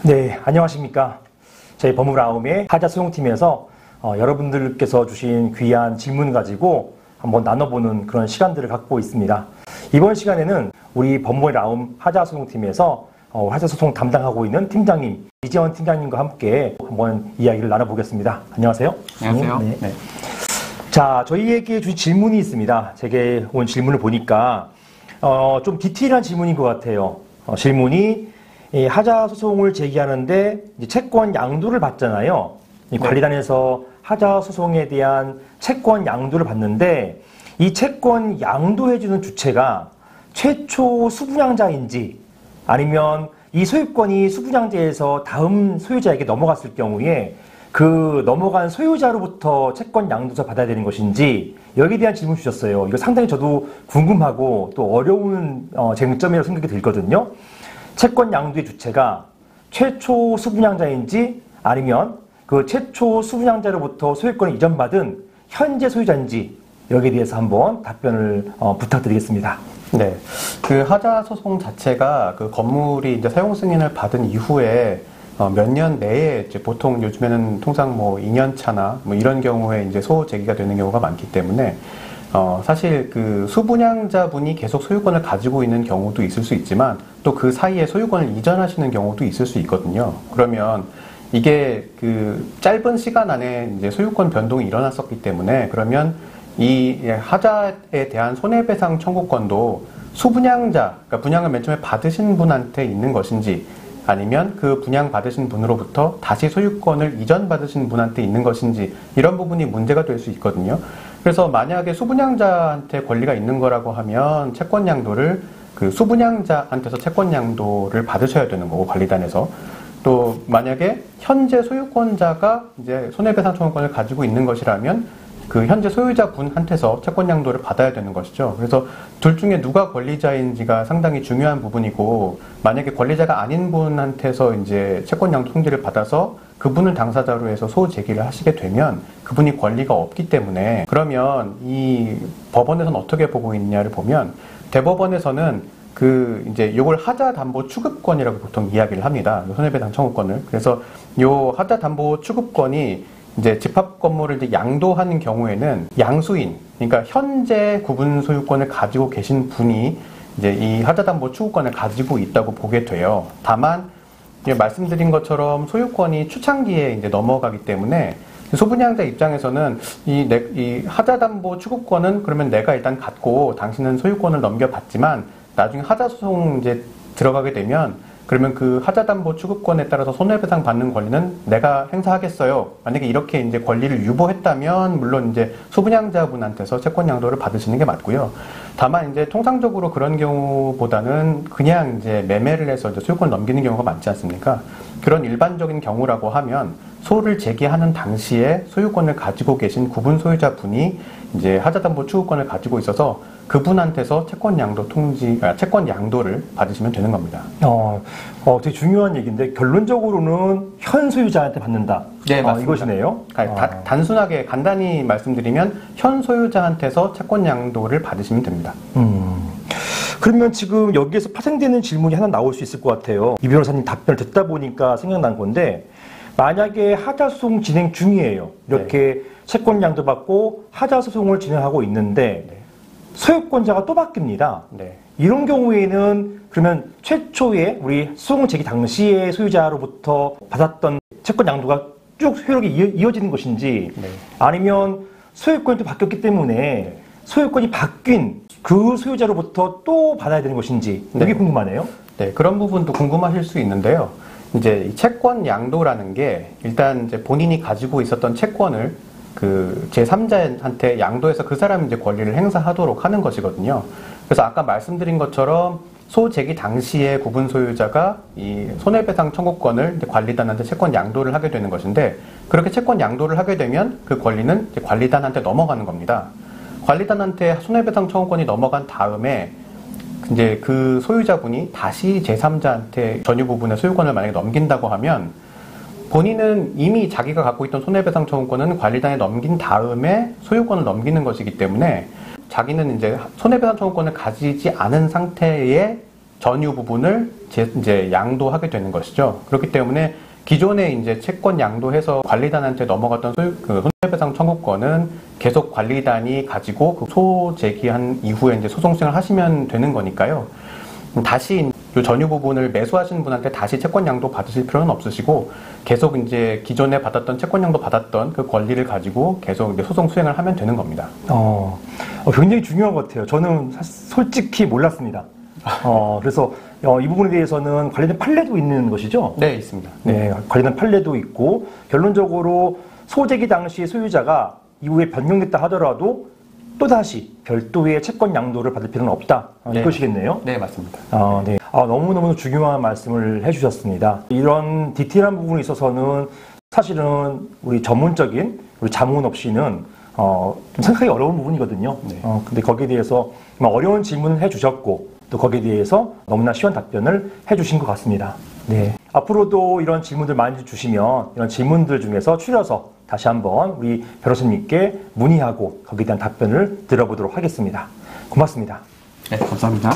네, 안녕하십니까. 저희 법무라움의 하자소송팀에서 여러분들께서 주신 귀한 질문 가지고 한번 나눠보는 그런 시간들을 갖고 있습니다. 이번 시간에는 우리 법무라움 하자소송팀에서 하자소송 담당하고 있는 팀장님, 이재원 팀장님과 함께 한번 이야기를 나눠보겠습니다. 안녕하세요. 안녕하세요. 네. 네. 자, 저희에게 주신 질문이 있습니다. 제게 온 질문을 보니까 좀 디테일한 질문인 것 같아요. 질문이 하자소송을 제기하는데 이제 채권 양도를 받잖아요. 네. 관리단에서 하자소송에 대한 채권 양도를 받는데 이 채권 양도해주는 주체가 최초 수분양자인지 아니면 이 소유권이 수분양자에서 다음 소유자에게 넘어갔을 경우에 그 넘어간 소유자로부터 채권 양도서 받아야 되는 것인지 여기에 대한 질문 주셨어요. 이거 상당히 저도 궁금하고 또 어려운 쟁점이라고 생각이 들거든요. 채권 양도의 주체가 최초 수분양자인지 아니면 그 최초 수분양자로부터 소유권을 이전받은 현재 소유자인지 여기에 대해서 한번 답변을 부탁드리겠습니다. 네, 그 하자 소송 자체가 그 건물이 이제 사용 승인을 받은 이후에 몇 년 내에 이제 보통 요즘에는 통상 뭐 2년 차나 뭐 이런 경우에 이제 소호 제기가 되는 경우가 많기 때문에 사실 그 수분양자분이 계속 소유권을 가지고 있는 경우도 있을 수 있지만 또 그 사이에 소유권을 이전하시는 경우도 있을 수 있거든요. 그러면 이게 그 짧은 시간 안에 이제 소유권 변동이 일어났었기 때문에 그러면 이 하자에 대한 손해배상 청구권도 수분양자, 그러니까 분양을 맨 처음에 받으신 분한테 있는 것인지 아니면 그 분양 받으신 분으로부터 다시 소유권을 이전받으신 분한테 있는 것인지 이런 부분이 문제가 될 수 있거든요. 그래서 만약에 수분양자한테 권리가 있는 거라고 하면 채권 양도를 그 수분양자한테서 채권 양도를 받으셔야 되는 거고 관리단에서 또 만약에 현재 소유권자가 이제 손해배상 청구권을 가지고 있는 것이라면 그 현재 소유자분한테서 채권 양도를 받아야 되는 것이죠. 그래서 둘 중에 누가 권리자인지가 상당히 중요한 부분이고 만약에 권리자가 아닌 분한테서 이제 채권 양도 통지를 받아서 그분을 당사자로 해서 소호 제기를 하시게 되면 그분이 권리가 없기 때문에 그러면 이 법원에서는 어떻게 보고 있냐를 보면 대법원에서는 그 이제 요걸 하자 담보 취급권이라고 보통 이야기를 합니다. 손해배상 청구권을. 그래서 요 하자 담보 취급권이 이제 집합 건물을 이제 양도하는 경우에는 양수인, 그러니까 현재 구분 소유권을 가지고 계신 분이 이제 이 하자 담보 취급권을 가지고 있다고 보게 돼요. 다만 말씀드린 것처럼 소유권이 추창기에 이제 넘어가기 때문에 소분양자 입장에서는 이 하자 담보 취급권은 그러면 내가 일단 갖고 당신은 소유권을 넘겨받지만 나중에 하자 소송 이제 들어가게 되면 그러면 그 하자담보 취급권에 따라서 손해배상 받는 권리는 내가 행사하겠어요. 만약에 이렇게 이제 권리를 유보했다면 물론 이제 소분양자분한테서 채권 양도를 받으시는 게 맞고요. 다만 이제 통상적으로 그런 경우보다는 그냥 이제 매매를 해서 이제 소유권 넘기는 경우가 많지 않습니까? 그런 일반적인 경우라고 하면 소를 제기하는 당시에 소유권을 가지고 계신 구분 소유자분이 이제 하자담보 취급권을 가지고 있어서 그분한테서 채권 양도를 받으시면 되는 겁니다. 되게 중요한 얘기인데 결론적으로는 현 소유자한테 받는다. 네, 맞습니다. 이것이네요. 단순하게 간단히 말씀드리면 현 소유자한테서 채권 양도를 받으시면 됩니다. 그러면 지금 여기에서 파생되는 질문이 하나 나올 수 있을 것 같아요. 이 변호사님 답변을 듣다 보니까 생각난 건데 만약에 하자소송 진행 중이에요. 이렇게 네. 채권 양도 받고 하자소송을 진행하고 있는데 네. 소유권자가 또 바뀝니다. 네. 이런 경우에는 그러면 최초에 우리 소송 제기 당시의 소유자로부터 받았던 채권 양도가 쭉 효력이 이어지는 것인지 네. 아니면 소유권이 또 바뀌었기 때문에 네. 소유권이 바뀐 그 소유자로부터 또 받아야 되는 것인지 이게 네. 궁금하네요. 네, 그런 부분도 궁금하실 수 있는데요. 이제 채권 양도라는 게 일단 이제 본인이 가지고 있었던 채권을 그 제3자한테 양도해서 그 사람이 이제 권리를 행사하도록 하는 것이거든요. 그래서 아까 말씀드린 것처럼 소제기 당시에 구분 소유자가 이 손해배상 청구권을 이제 관리단한테 채권 양도를 하게 되는 것인데 그렇게 채권 양도를 하게 되면 그 권리는 이제 관리단한테 넘어가는 겁니다. 관리단한테 손해배상 청구권이 넘어간 다음에 이제 그 소유자분이 다시 제3자한테 전유 부분의 소유권을 만약에 넘긴다고 하면 본인은 이미 자기가 갖고 있던 손해배상 청구권은 관리단에 넘긴 다음에 소유권을 넘기는 것이기 때문에 자기는 이제 손해배상 청구권을 가지지 않은 상태의 전유 부분을 이제 양도하게 되는 것이죠. 그렇기 때문에 기존에 이제 채권 양도해서 관리단한테 넘어갔던 손해배상 청구권은 계속 관리단이 가지고 그 소제기한 이후에 이제 소송 수행을 하시면 되는 거니까요. 다시 이 전유 부분을 매수하신 분한테 다시 채권 양도 받으실 필요는 없으시고 계속 이제 기존에 받았던 채권 양도 받았던 그 권리를 가지고 계속 이제 소송 수행을 하면 되는 겁니다. 굉장히 중요한 것 같아요. 저는 솔직히 몰랐습니다. 그래서 이 부분에 대해서는 관련된 판례도 있는 것이죠? 네, 있습니다. 네, 관련된 판례도 있고 결론적으로 소재기 당시 소유자가 이후에 변경됐다 하더라도 또다시 별도의 채권 양도를 받을 필요는 없다. 네. 이것이겠네요? 네, 맞습니다. 네. 너무너무 중요한 말씀을 해주셨습니다. 이런 디테일한 부분에 있어서는 사실은 우리 전문적인 우리 자문 없이는 좀 생각하기 어려운 부분이거든요. 네. 근데 거기에 대해서 어려운 질문을 해주셨고 또 거기에 대해서 너무나 쉬운 답변을 해주신 것 같습니다. 네. 앞으로도 이런 질문들 많이 주시면 이런 질문들 중에서 추려서 다시 한번 우리 변호사님께 문의하고 거기에 대한 답변을 들어보도록 하겠습니다. 고맙습니다. 네, 감사합니다.